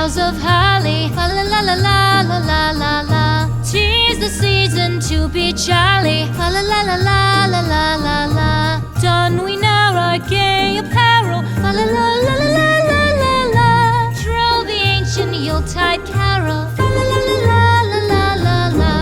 boughs of holly. Fa la la la la la la la la. 'Tis the season to be jolly. Fa la la la la la la la la. Don we now our gay apparel. Fa la la la la la la la la. Troll the ancient Yuletide carol. Fa la la la la la la la la.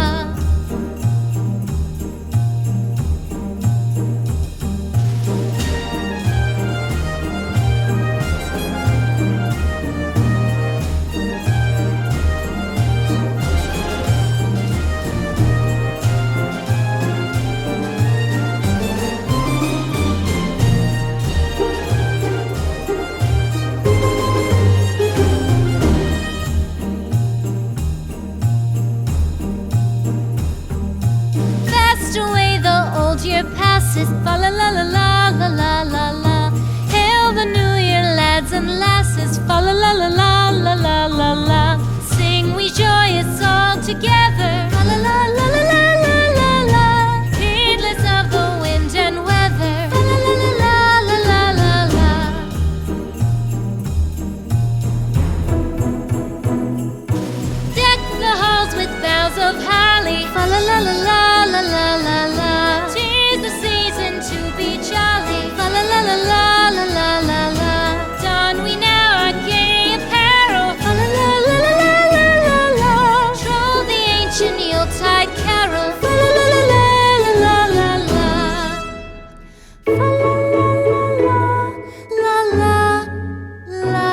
Year passes, fa la la la la la la la la. Hail the new year, lads and lasses, fa la la la la la la la la. Sing we joyous all together, fa la la la la la la la la. Heedless of the wind and weather, fa la la la la la la la la. Deck the halls with boughs of holly, fa la la la la la la la la. La la la la la la la la. Don we now our gay apparel. Fa la la la la la la la la. Troll the ancient Yuletide carol. Fa la la la la la la la la. Fa la la la la la la.